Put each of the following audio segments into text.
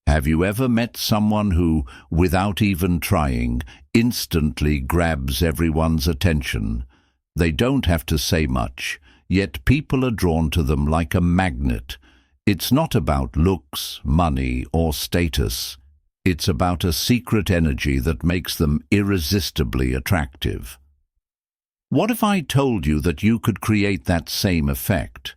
Have you ever met someone who, without even trying, instantly grabs everyone's attention? They don't have to say much, yet people are drawn to them like a magnet. It's not about looks, money, or status. It's about a secret energy that makes them irresistibly attractive. What if I told you that you could create that same effect?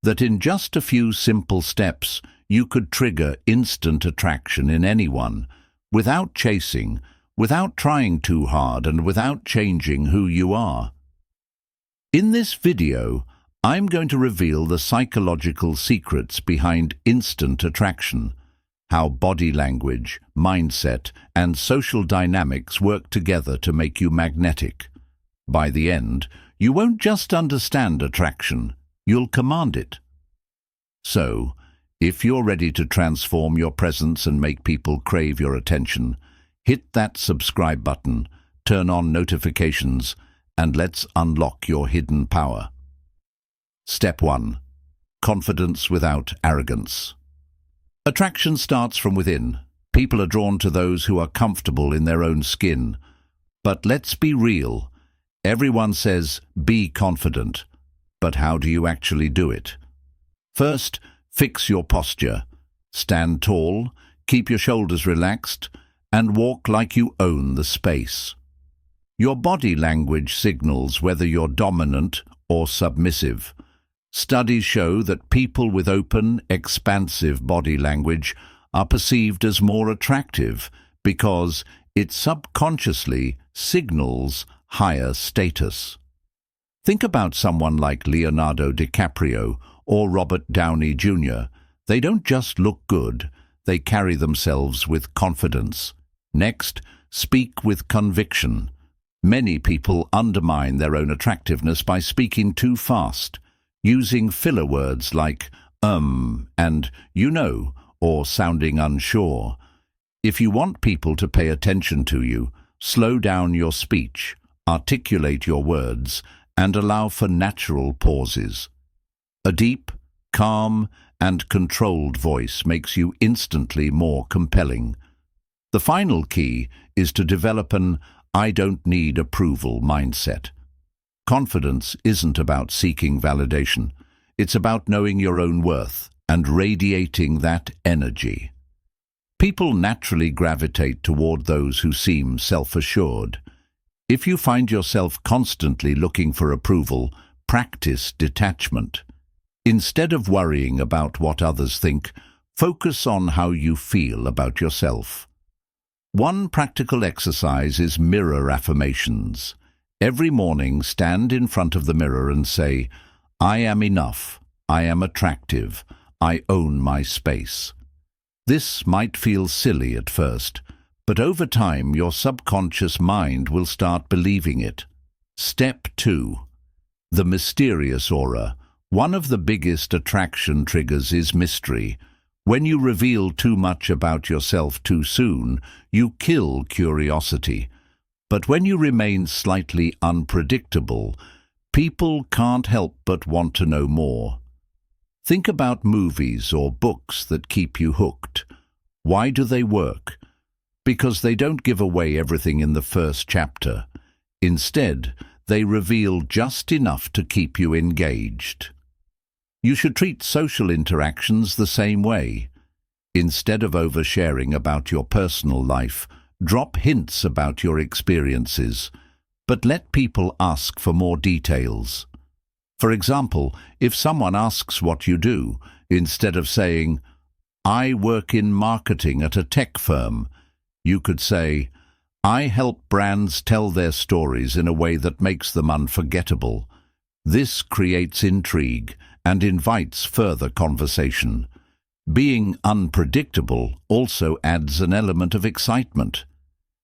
That in just a few simple steps, you could trigger instant attraction in anyone, without chasing, without trying too hard, and without changing who you are. In this video, I'm going to reveal the psychological secrets behind instant attraction, how body language, mindset, and social dynamics work together to make you magnetic. By the end, you won't just understand attraction, you'll command it. So, if you're ready to transform your presence and make people crave your attention, hit that subscribe button, turn on notifications, and let's unlock your hidden power. Step 1. Confidence without arrogance. Attraction starts from within. People are drawn to those who are comfortable in their own skin. But let's be real. Everyone says, be confident. But how do you actually do it? First, fix your posture. Stand tall, keep your shoulders relaxed, and walk like you own the space. Your body language signals whether you're dominant or submissive. Studies show that people with open, expansive body language are perceived as more attractive because it subconsciously signals higher status. Think about someone like Leonardo DiCaprio or Robert Downey Jr. They don't just look good, they carry themselves with confidence. Next, speak with conviction. Many people undermine their own attractiveness by speaking too fast, using filler words like and you know, or sounding unsure. If you want people to pay attention to you, slow down your speech, articulate your words, and allow for natural pauses. A deep, calm, and controlled voice makes you instantly more compelling. The final key is to develop an "I don't need approval" mindset. Confidence isn't about seeking validation. It's about knowing your own worth and radiating that energy. People naturally gravitate toward those who seem self-assured. If you find yourself constantly looking for approval, practice detachment. Instead of worrying about what others think, focus on how you feel about yourself. One practical exercise is mirror affirmations. Every morning, stand in front of the mirror and say, "I am enough, I am attractive, I own my space." This might feel silly at first, but over time your subconscious mind will start believing it. Step 2. The mysterious aura. One of the biggest attraction triggers is mystery. When you reveal too much about yourself too soon, you kill curiosity. But when you remain slightly unpredictable, people can't help but want to know more. Think about movies or books that keep you hooked. Why do they work? Because they don't give away everything in the first chapter. Instead, they reveal just enough to keep you engaged. You should treat social interactions the same way. Instead of oversharing about your personal life, drop hints about your experiences, but let people ask for more details. For example, if someone asks what you do, instead of saying, "I work in marketing at a tech firm," you could say, "I help brands tell their stories in a way that makes them unforgettable." This creates intrigue and invites further conversation. Being unpredictable also adds an element of excitement.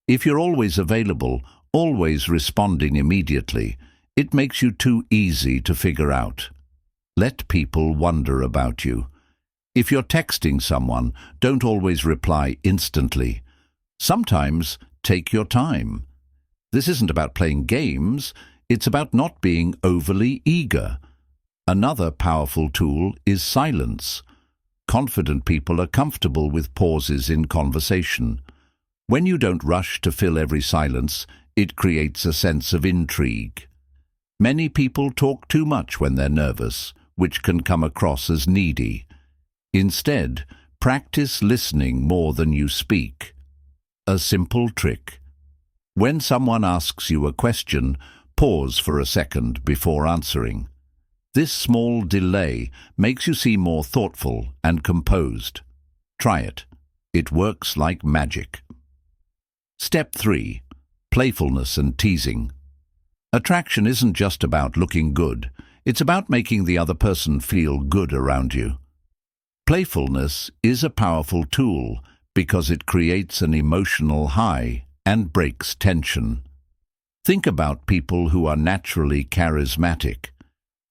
If you're always available, always responding immediately, it makes you too easy to figure out. Let people wonder about you. If you're texting someone, don't always reply instantly. Sometimes take your time. This isn't about playing games, it's about not being overly eager. Another powerful tool is silence. Confident people are comfortable with pauses in conversation. When you don't rush to fill every silence, it creates a sense of intrigue. Many people talk too much when they're nervous, which can come across as needy. Instead, practice listening more than you speak. A simple trick. When someone asks you a question, pause for a second before answering. This small delay makes you seem more thoughtful and composed. Try it. It works like magic. Step 3. Playfulness and teasing. Attraction isn't just about looking good. It's about making the other person feel good around you. Playfulness is a powerful tool because it creates an emotional high and breaks tension. Think about people who are naturally charismatic.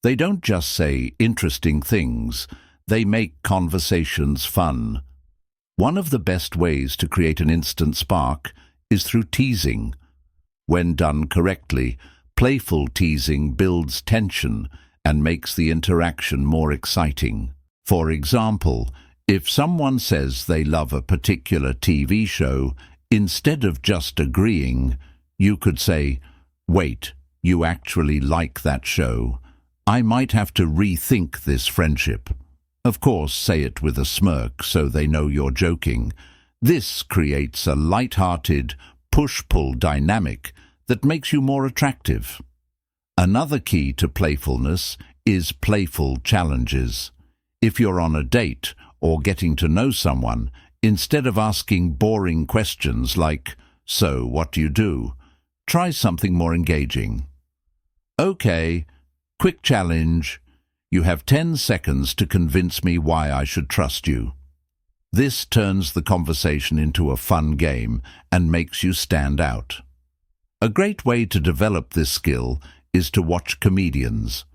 They don't just say interesting things, they make conversations fun. One of the best ways to create an instant spark is through teasing. When done correctly, playful teasing builds tension and makes the interaction more exciting. For example, if someone says they love a particular TV show, instead of just agreeing, you could say, "Wait, you actually like that show? I might have to rethink this friendship." Of course, say it with a smirk so they know you're joking. This creates a light-hearted, push-pull dynamic that makes you more attractive. Another key to playfulness is playful challenges. If you're on a date or getting to know someone, instead of asking boring questions like, "So, what do you do?" try something more engaging. "Okay, quick challenge. You have 10 seconds to convince me why I should trust you." This turns the conversation into a fun game and makes you stand out. A great way to develop this skill is to watch comedians.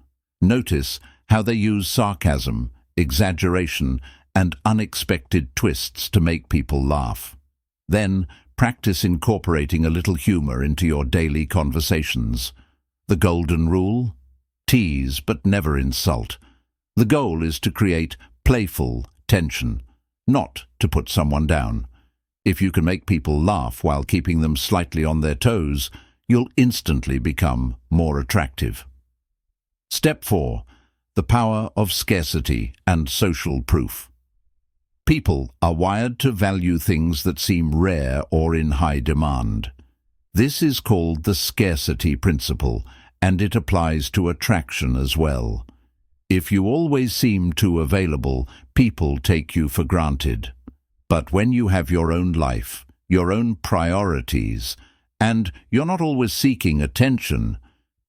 Notice how they use sarcasm, exaggeration, and unexpected twists to make people laugh. Then, practice incorporating a little humor into your daily conversations. The golden rule? Tease but never insult. The goal is to create playful tension, not to put someone down. If you can make people laugh while keeping them slightly on their toes, you'll instantly become more attractive. Step 4. The power of scarcity and social proof. People are wired to value things that seem rare or in high demand. This is called the scarcity principle, and it applies to attraction as well. If you always seem too available, people take you for granted. But when you have your own life, your own priorities, and you're not always seeking attention,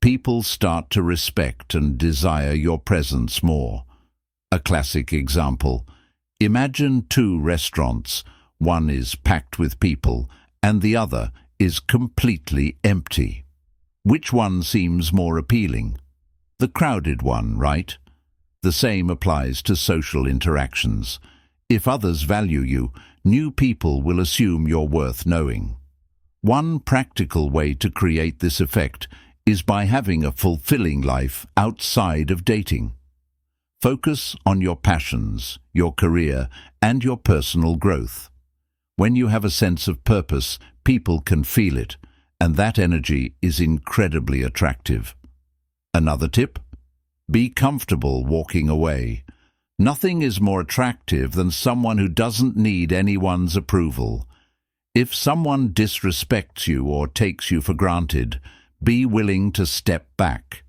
people start to respect and desire your presence more. A classic example. Imagine 2 restaurants. One is packed with people, and the other is completely empty. Which one seems more appealing? The crowded one, right? The same applies to social interactions. If others value you, new people will assume you're worth knowing. One practical way to create this effect is by having a fulfilling life outside of dating. Focus on your passions, your career, and your personal growth. When you have a sense of purpose, people can feel it, and that energy is incredibly attractive. Another tip? Be comfortable walking away. Nothing is more attractive than someone who doesn't need anyone's approval. If someone disrespects you or takes you for granted, be willing to step back.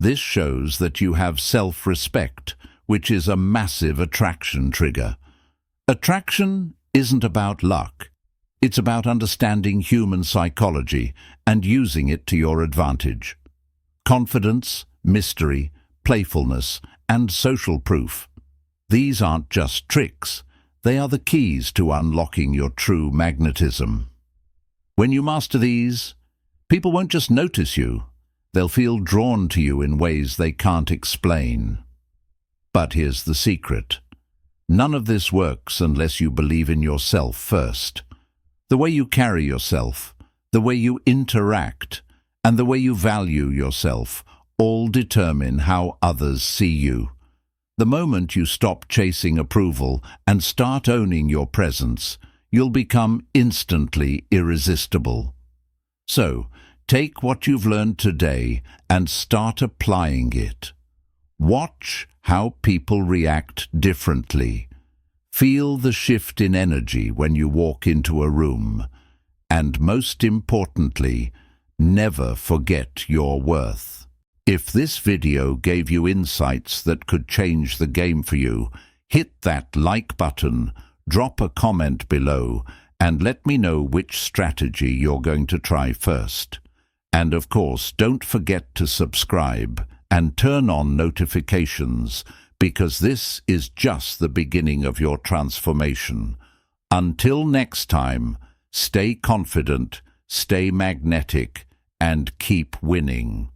This shows that you have self-respect, which is a massive attraction trigger. Attraction isn't about luck. It's about understanding human psychology and using it to your advantage. Confidence, mystery, playfulness, and social proof. These aren't just tricks. They are the keys to unlocking your true magnetism. When you master these, people won't just notice you. They'll feel drawn to you in ways they can't explain. But here's the secret. None of this works unless you believe in yourself first. The way you carry yourself, the way you interact, and the way you value yourself all determine how others see you. The moment you stop chasing approval and start owning your presence, you'll become instantly irresistible. So, take what you've learned today and start applying it. Watch how people react differently. Feel the shift in energy when you walk into a room. And most importantly, never forget your worth. If this video gave you insights that could change the game for you, hit that like button, drop a comment below, and let me know which strategy you're going to try first. And of course, don't forget to subscribe and turn on notifications, because this is just the beginning of your transformation. Until next time, stay confident, stay magnetic, and keep winning.